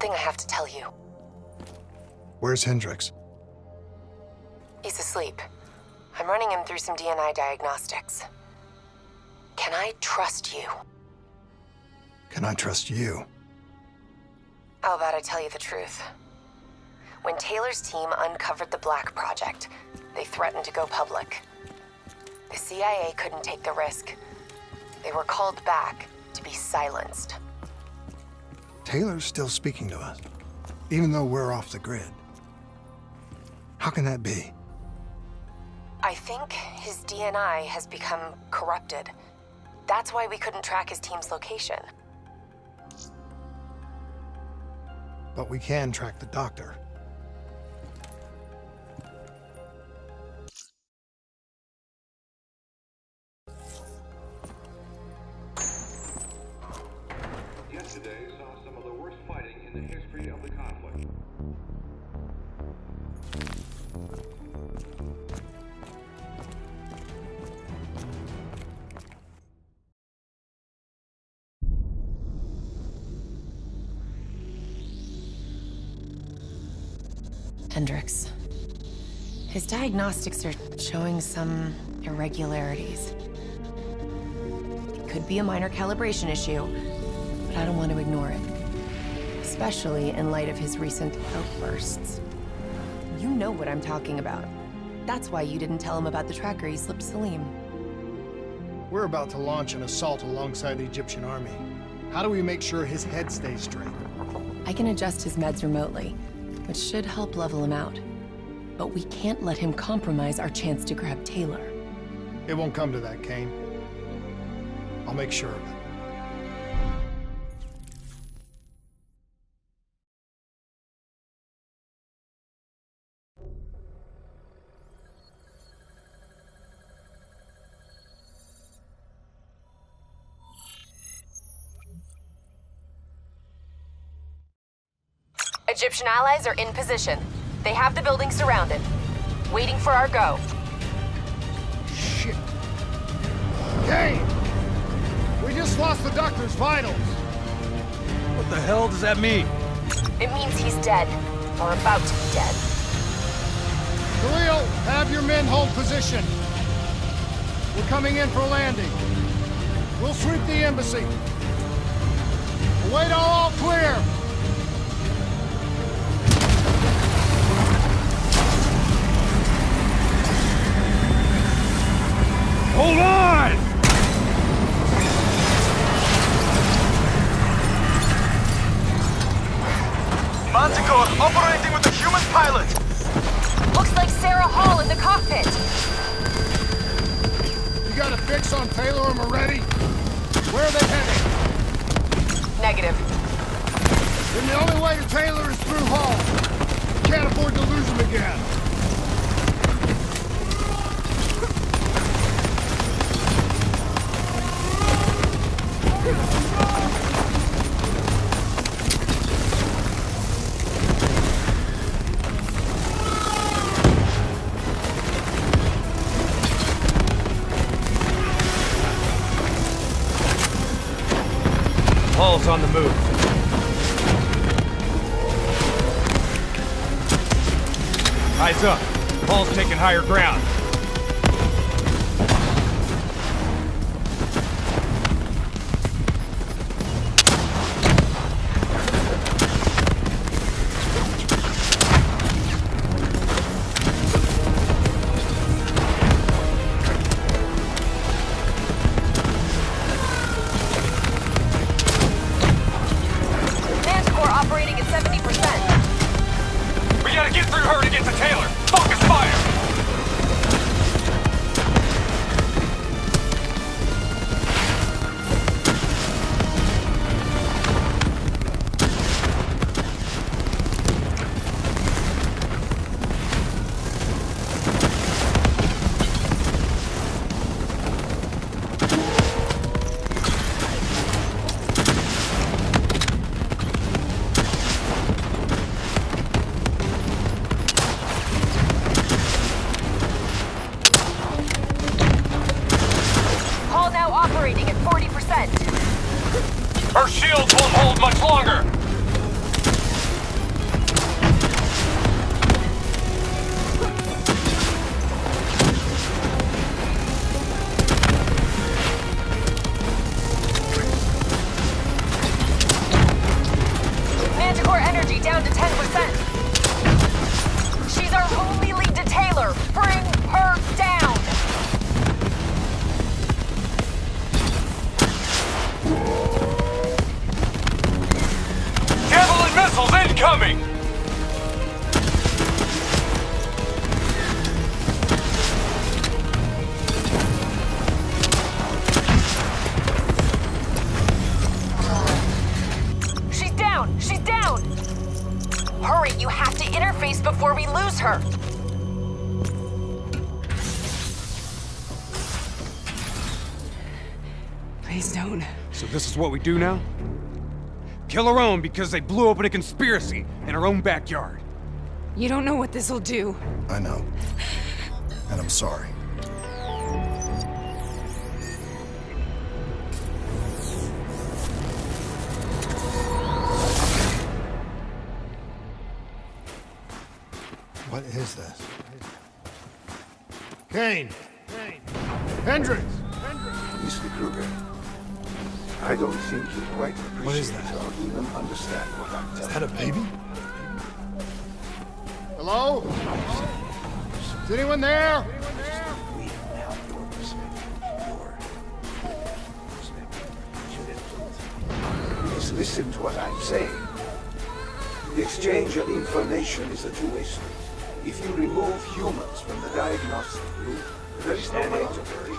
something I have to tell you. Where's Hendricks? He's asleep. I'm running him through some DNA diagnostics. Can I trust you? Can I trust you? How about I tell you the truth? When Taylor's team uncovered the Black Project, they threatened to go public. The CIA couldn't take the risk. They were called back to be silenced. Taylor's still speaking to us, even though we're off the grid. How can that be? I think his DNI has become corrupted. That's why we couldn't track his team's location. But we can track the doctor. Yesterday saw some of the worst fighting in the history of the conflict. Hendricks. His diagnostics are showing some irregularities. It could be a minor calibration issue, but I don't want to ignore it. Especially in light of his recent outbursts. You know what I'm talking about. That's why you didn't tell him about the tracker he slipped Salim. We're about to launch an assault alongside the Egyptian army. How do we make sure his head stays straight? I can adjust his meds remotely, which should help level him out. But we can't let him compromise our chance to grab Taylor. It won't come to that, Kane. I'll make sure of it. Egyptian allies are in position. They have the building surrounded, waiting for our go. Shit. Kane! We just lost the doctor's vitals. What the hell does that mean? It means he's dead, or about to be dead. Khalil, have your men hold position. We're coming in for landing. We'll sweep the embassy. Await all clear. Hold on! Manticore operating with a human pilot! Looks like Sarah Hall in the cockpit. You got a fix on Taylor and Moretti? Where are they heading? Negative. Then the only way to Taylor is through Hall. Can't afford to lose him again. Hall's on the move. Eyes up. Hall's taking higher ground. Manticore operating at 70%. We gotta get through her to get to Taylor. Focus fire! lose her! Please don't. So this is what we do now? Kill our own because they blew open a conspiracy in our own backyard. You don't know what this'll do. I know. And I'm sorry. What is this? Kane! Hendricks! Mr. Kruger, I don't think you quite appreciate or even understand what I'm telling you. Is that a baby? Hello? Is anyone there? We now your perspective should influence. Just listen to what I'm saying. The exchange of information is a two-way street. If you remove humans from the diagnostic group, there is no way to worry.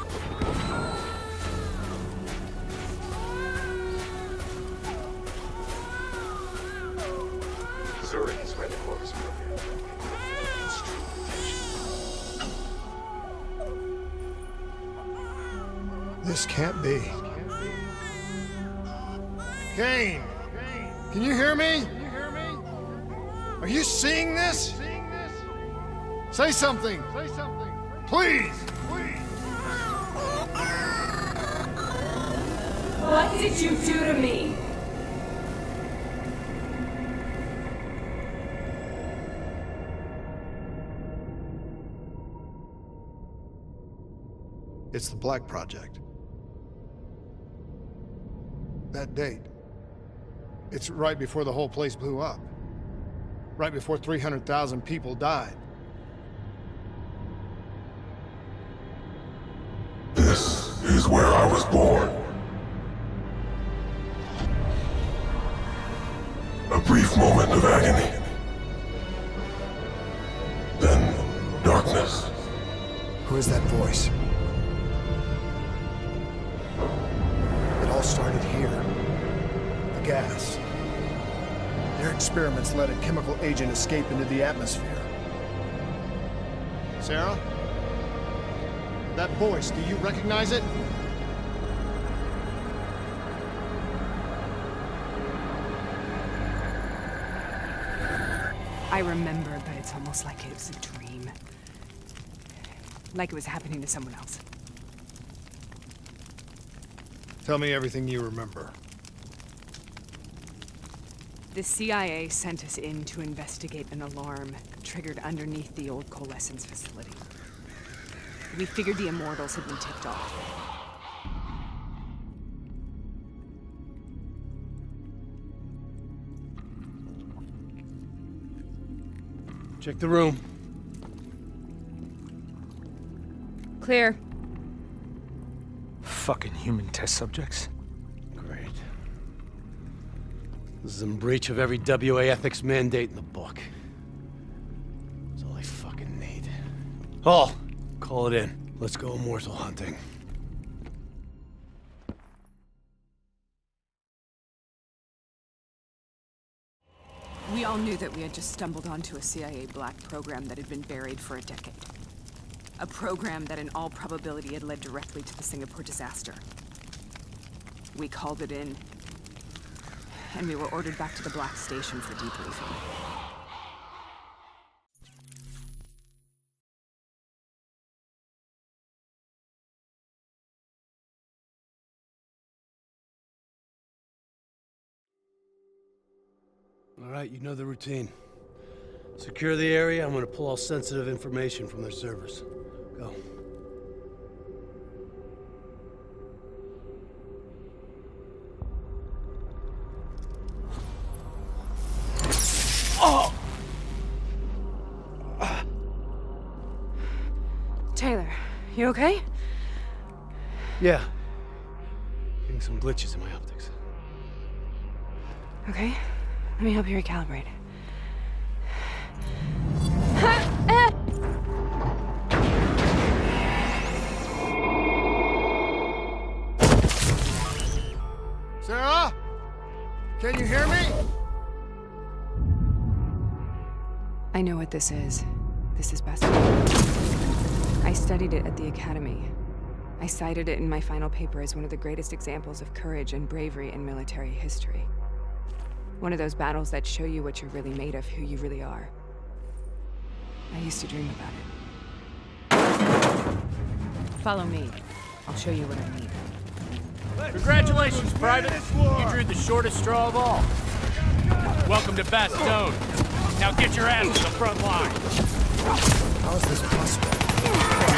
Zurich is where the core is broken. It's true protection. This can't be. Kane! Can you hear me? Are you seeing this? Say something! Please! What did you do to me? It's the Black Project. That date. It's right before the whole place blew up. Right before 300,000 people died. This is where I was born. A brief moment of agony. Then darkness. Who is that voice? It all started here. The gas. Their experiments let a chemical agent escape into the atmosphere. Sarah? That voice, do you recognize it? I remember, but it's almost like it was a dream. Like it was happening to someone else. Tell me everything you remember. The CIA sent us in to investigate an alarm triggered underneath the old coalescence facility. We figured the Immortals had been tipped off. Check the room. Clear. Fucking human test subjects. Great. This is in breach of every WA ethics mandate in the book. That's all I fucking need. Oh, call it in. Let's go immortal hunting. We all knew that we had just stumbled onto a CIA black program that had been buried for a decade. A program that in all probability had led directly to the Singapore disaster. We called it in, and we were ordered back to the Black Station for debriefing. All right, you know the routine. Secure the area. I'm gonna pull all sensitive information from their servers. Go. Oh! Taylor, you okay? Yeah. Getting some glitches in my optics. Okay. Let me help you recalibrate. Sarah? Can you hear me? I I know what this is. This is best. I studied it at the Academy. I cited it in my final paper as one of the greatest examples of courage and bravery in military history. One of those battles that show you what you're really made of, who you really are. I used to dream about it. Follow me. I'll show you what I mean. Congratulations, Private. You drew the shortest straw of all. Welcome to Bastogne. Now get your ass to the front line. How is this possible?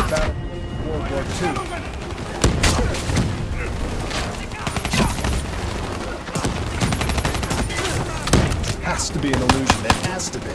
Battle World War II. Has to be an illusion. It has to be.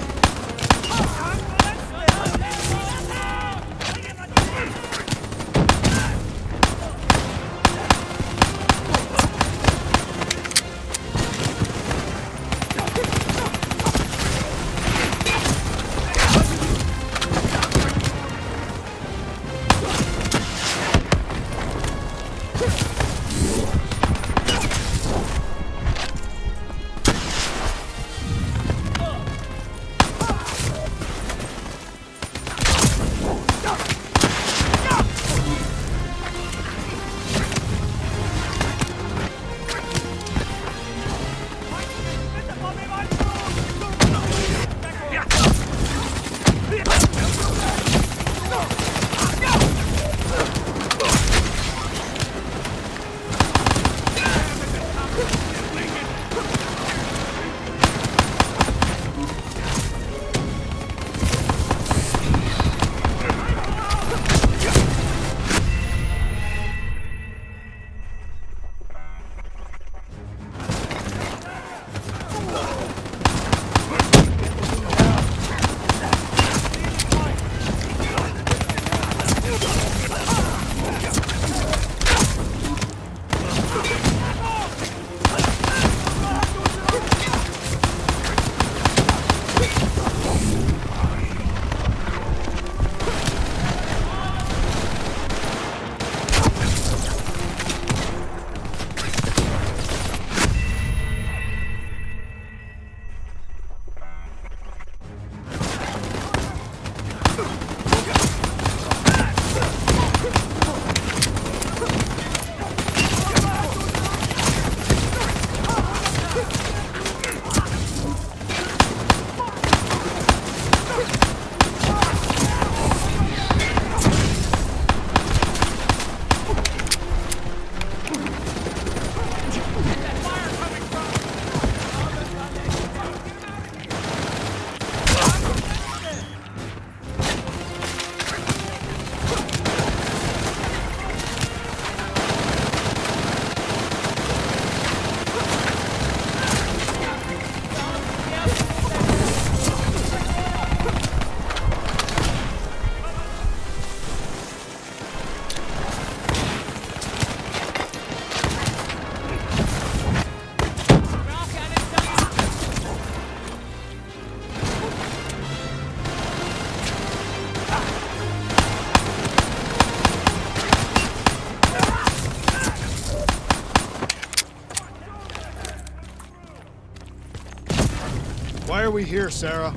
Why are we here, Sarah?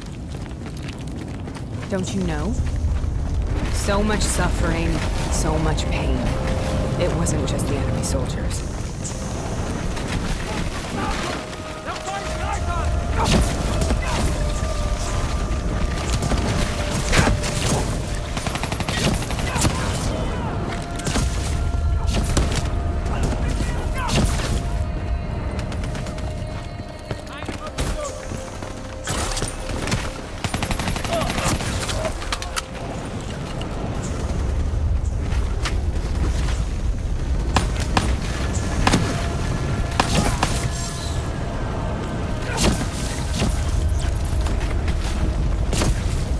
Don't you know? So much suffering, so much pain. It wasn't just the enemy soldiers.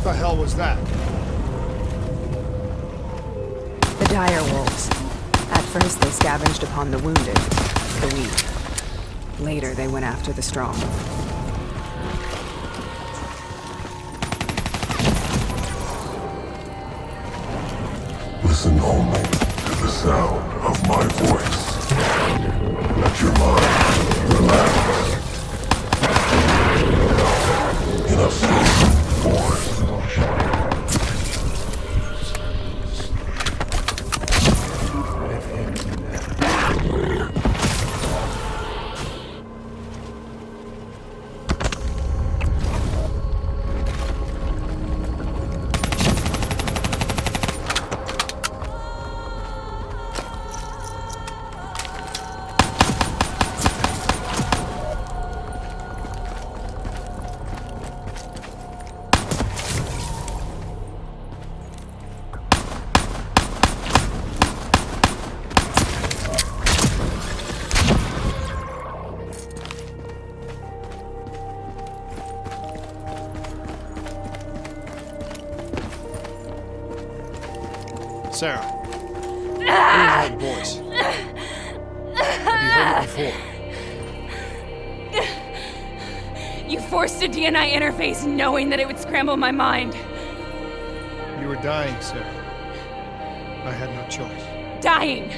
What the hell was that? The dire wolves. At first they scavenged upon the wounded, the weak. Later they went after the strong. Listen only to the sound of my voice. Let your mind relax. In a safe forest. Sarah. Really loud voice. Have you heard it before? You forced a DNI interface knowing that it would scramble my mind. You were dying, Sarah. I had no choice. Dying!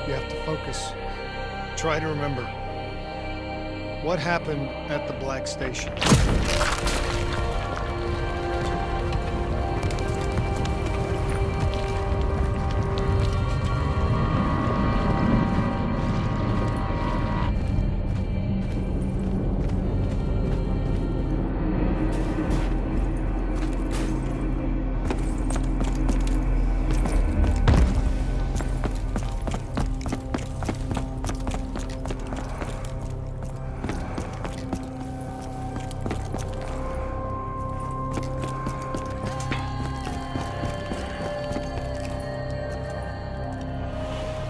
You have to focus. Try to remember. What happened at the Black Station?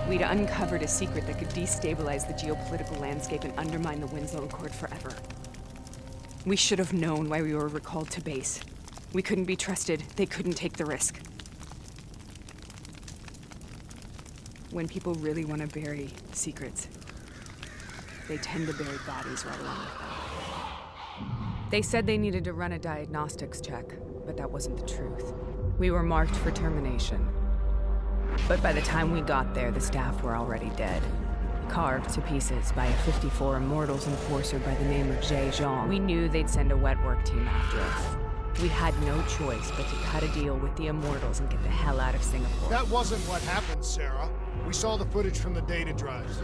We'd uncovered a secret that could destabilize the geopolitical landscape and undermine the Winslow Accord forever. We should have known why we were recalled to base. We couldn't be trusted. They couldn't take the risk. When people really want to bury secrets, they tend to bury bodies right along with them. They said they needed to run a diagnostics check, but that wasn't the truth. We were marked for termination. But by the time we got there, the staff were already dead. Carved to pieces by a 54 Immortals enforcer by the name of Jay Zhang. We knew they'd send a wet work team after us. We had no choice but to cut a deal with the Immortals and get the hell out of Singapore. That wasn't what happened, Sarah. We saw the footage from the data drives.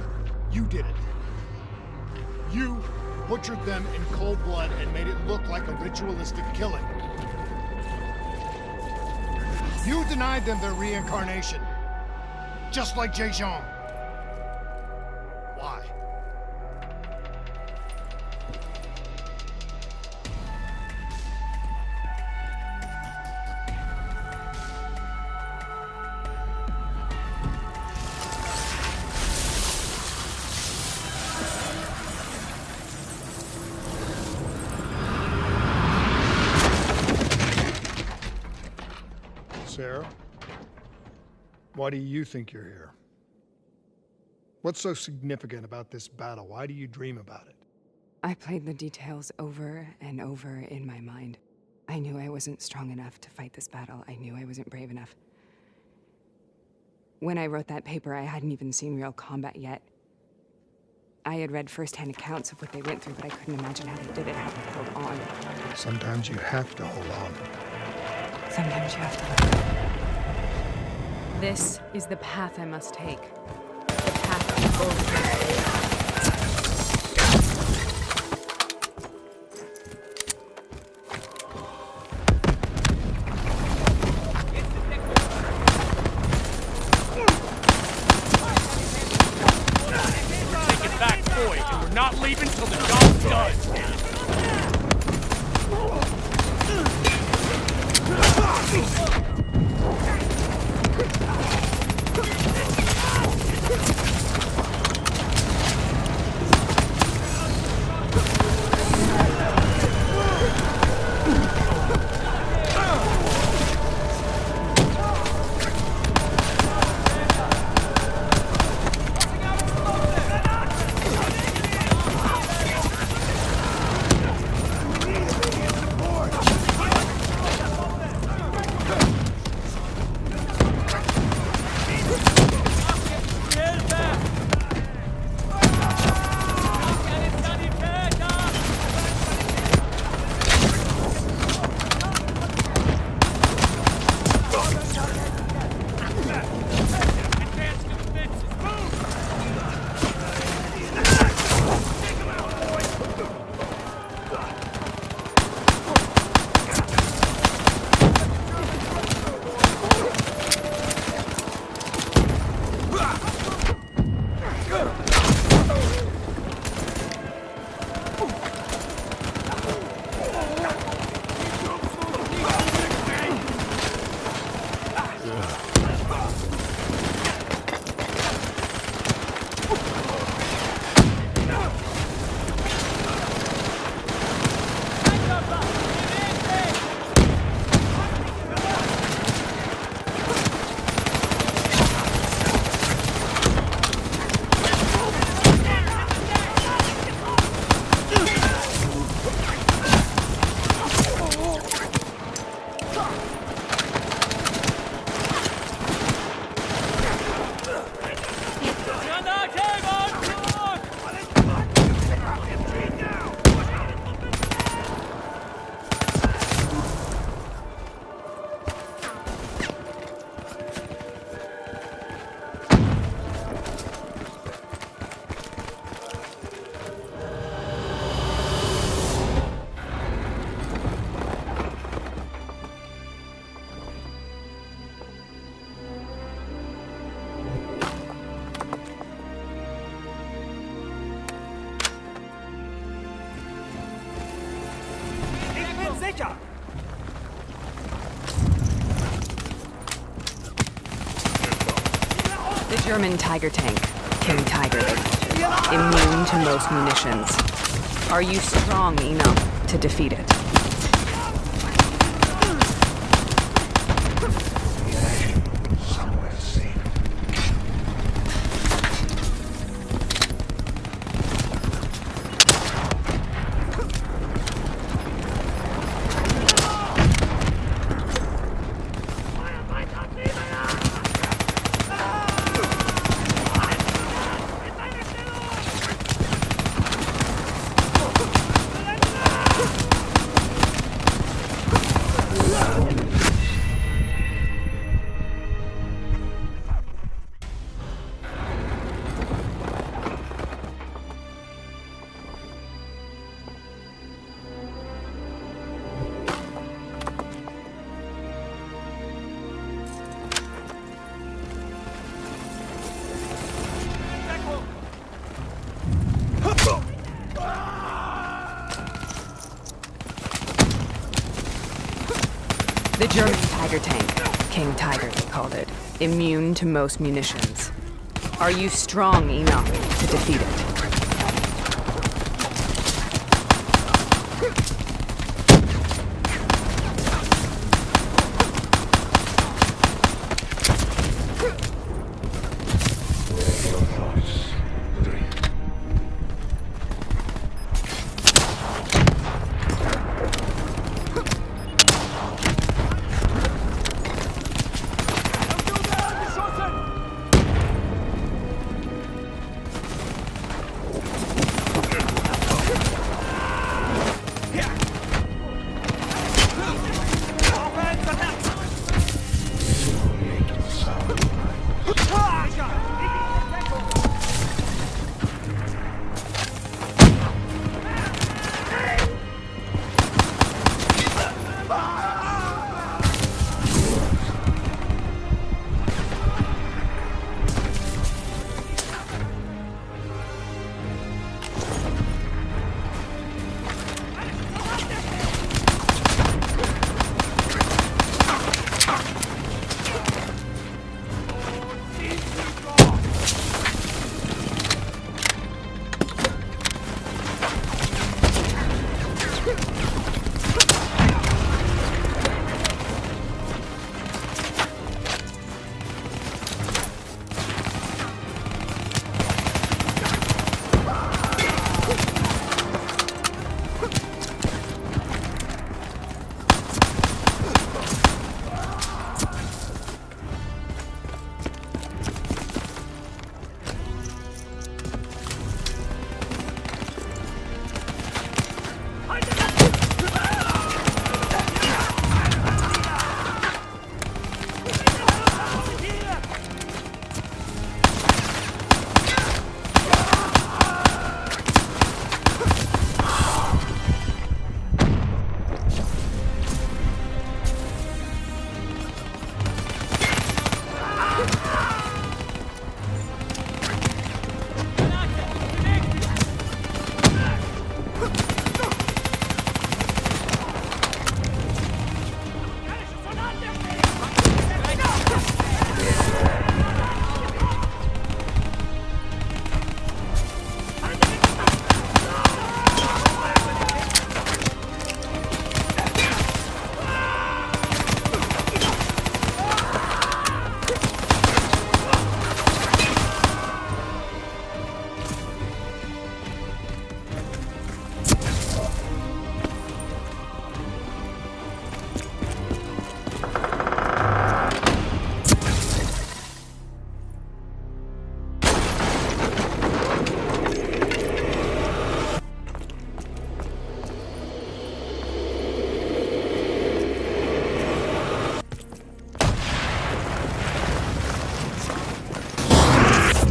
You did it. You butchered them in cold blood and made it look like a ritualistic killing. You denied them their reincarnation. Just like Jay Zhang. Why? Sarah? Why do you think you're here? What's so significant about this battle? Why do you dream about it? I played the details over and over in my mind. I knew I wasn't strong enough to fight this battle. I knew I wasn't brave enough. When I wrote that paper, I hadn't even seen real combat yet. I had read first-hand accounts of what they went through, but I couldn't imagine how they did it, how they held on. Sometimes you have to hold on. Sometimes you have to. This is the path I must take. The path we both must take. Take it back, boys, and we're not leaving till the job's done. The German Tiger tank, King Tiger, immune to most munitions. Are you strong enough to defeat it? Somewhere safe. The German Tiger tank, King Tiger they called it, immune to most munitions. Are you strong enough to defeat it?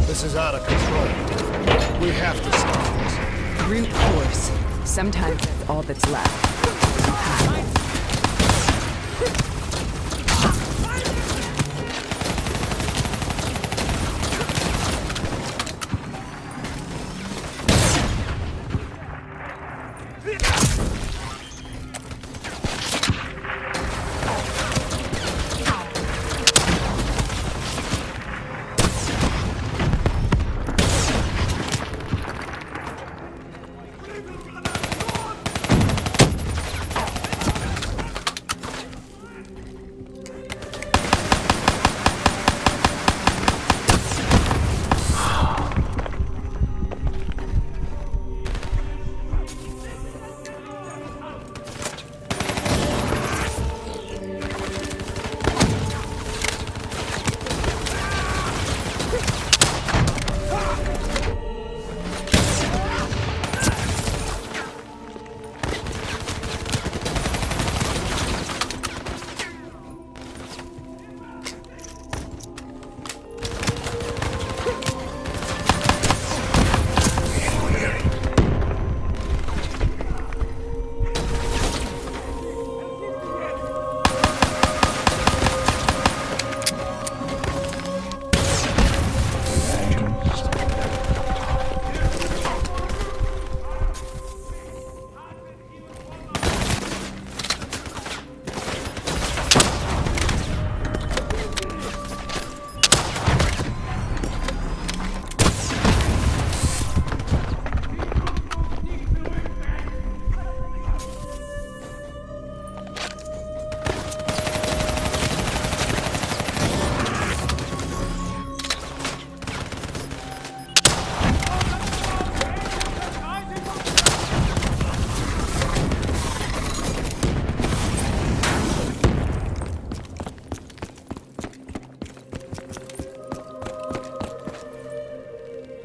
This is out of control. We have to stop this. Brute force. Sometimes that's all that's left.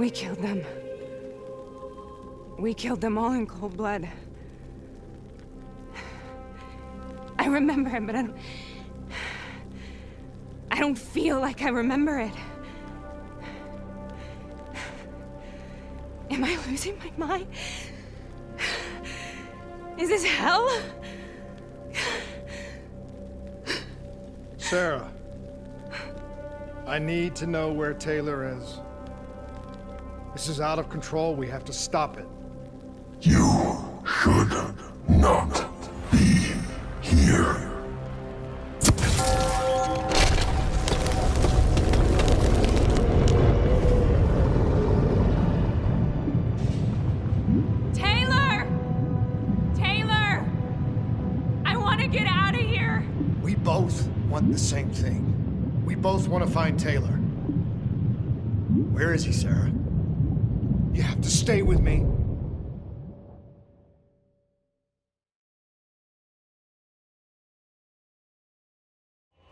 We killed them. We killed them all in cold blood. I remember it, but I don't feel like I remember it. Am I losing my mind? Is this hell? Sarah, I need to know where Taylor is. This is out of control. We have to stop it. You should not be here. Taylor! Taylor! I want to get out of here! We both want the same thing. We both want to find Taylor. Where is he, Sarah? You have to stay with me.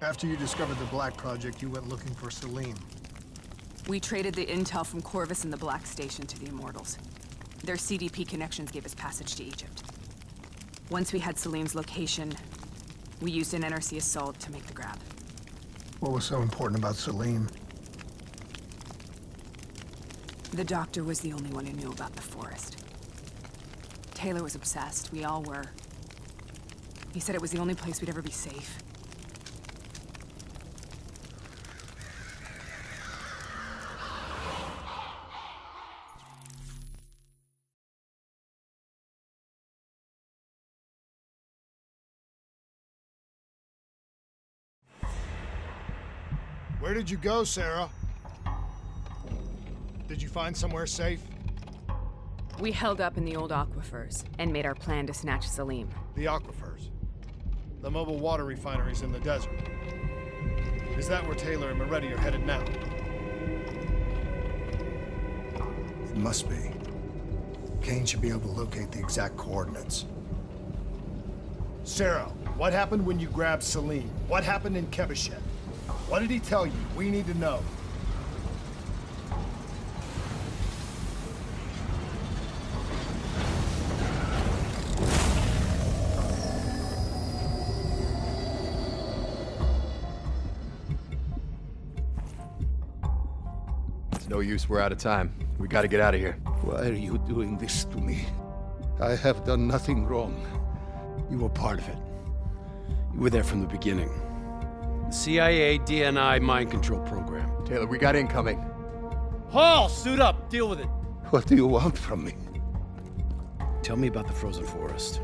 After you discovered the Black Project, you went looking for Salim. We traded the intel from Corvus and the Black Station to the Immortals. Their CDP connections gave us passage to Egypt. Once we had Salim's location, we used an NRC assault to make the grab. What was so important about Salim? The doctor was the only one who knew about the forest. Taylor was obsessed. We all were. He said it was the only place we'd ever be safe. Where did you go, Sarah? Did you find somewhere safe? We held up in the old aquifers and made our plan to snatch Salim. The aquifers. The mobile water refineries in the desert. Is that where Taylor and Moretti are headed now? It must be. Kane should be able to locate the exact coordinates. Sarah, what happened when you grabbed Salim? What happened in Kebashet? What did he tell you? We need to know. It's no use, we're out of time. We gotta get out of here. Why are you doing this to me? I have done nothing wrong. You were part of it. You were there from the beginning. The CIA DNI mind control program. Taylor, we got incoming. Hall, suit up. Deal with it. What do you want from me? Tell me about the frozen forest.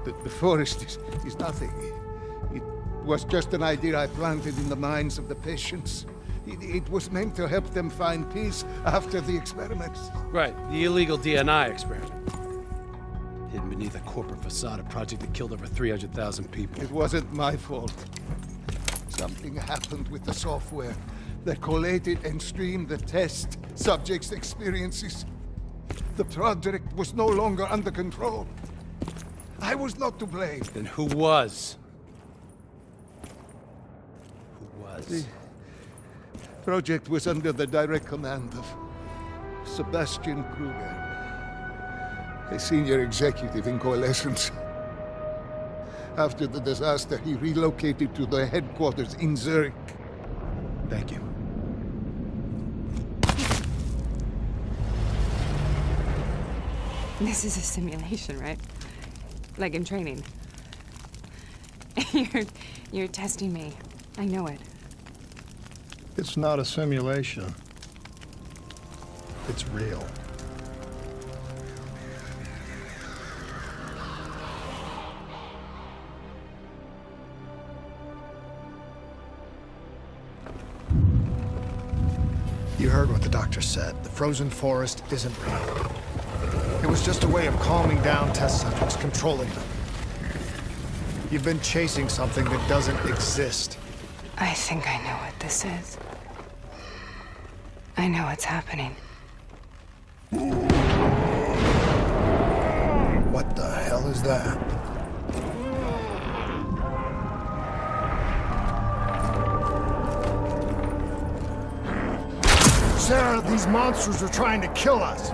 The forest is nothing. It was just an idea I planted in the minds of the patients. It was meant to help them find peace after the experiments. Right, the illegal DNI experiment. Hidden beneath a corporate facade, a project that killed over 300,000 people. It wasn't my fault. Something happened with the software that collated and streamed the test subjects' experiences. The project was no longer under control. I was not to blame. Then who was? Who was? The project was under the direct command of Sebastian Kruger, a senior executive in Coalescence. After the disaster, he relocated to the headquarters in Zurich. Thank you. This is a simulation, right? Like in training. You're testing me. I know it. It's not a simulation. It's real. You heard what the doctor said. The frozen forest isn't real. It was just a way of calming down test subjects, controlling them. You've been chasing something that doesn't exist. I think I know what this is. I know what's happening. What the hell is that? Sarah, these monsters are trying to kill us.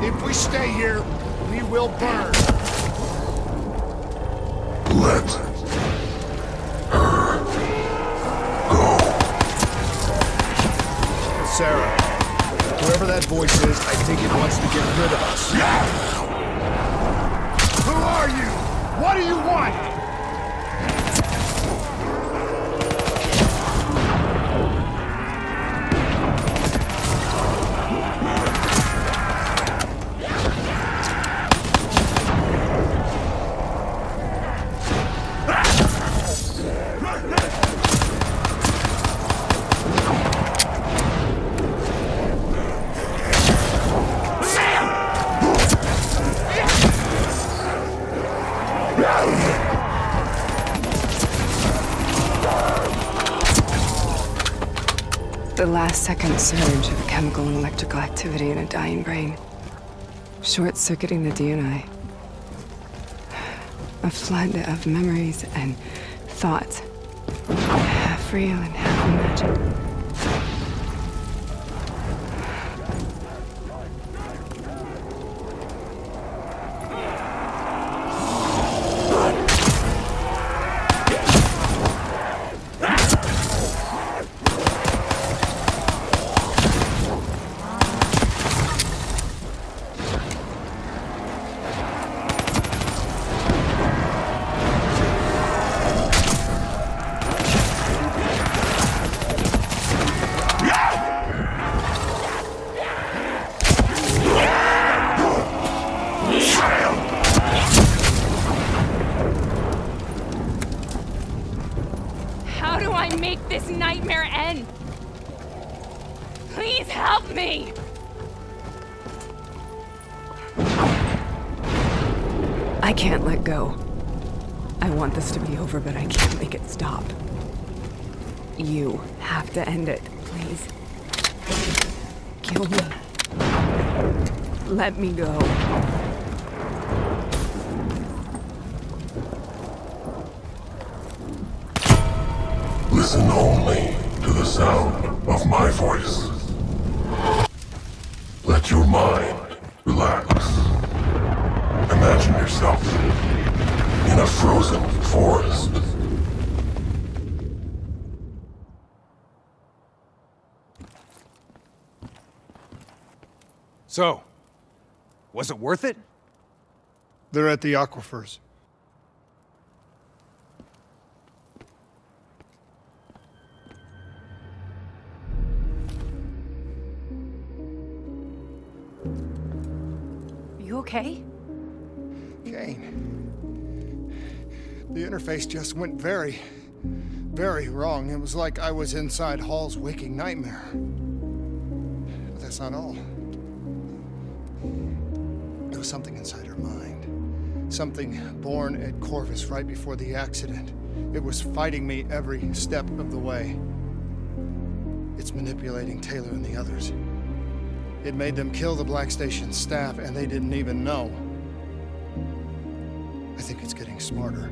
If we stay here, we will burn. Let her go. Sarah, whoever that voice is, I think it wants to get rid of us. Who are you? What do you want? The last second surge of chemical and electrical activity in a dying brain. Short-circuiting the DNA. A flood of memories and thoughts. Half real and half imagined. How do I make this nightmare end? Please help me! I can't let go. I want this to be over, but I can't make it stop. You have to end it, please. Kill me. Let me go. listen only to the sound of my voice. Let your mind relax. Imagine yourself in a frozen forest. So, was it worth it? They're at the aquifers. You okay? Kane. The interface just went very wrong. It was like I was inside Hall's waking nightmare. But that's not all. There was something inside her mind. Something born at Corvus right before the accident. It was fighting me every step of the way. It's manipulating Taylor and the others. It made them kill the Black Station staff, and they didn't even know. I think it's getting smarter.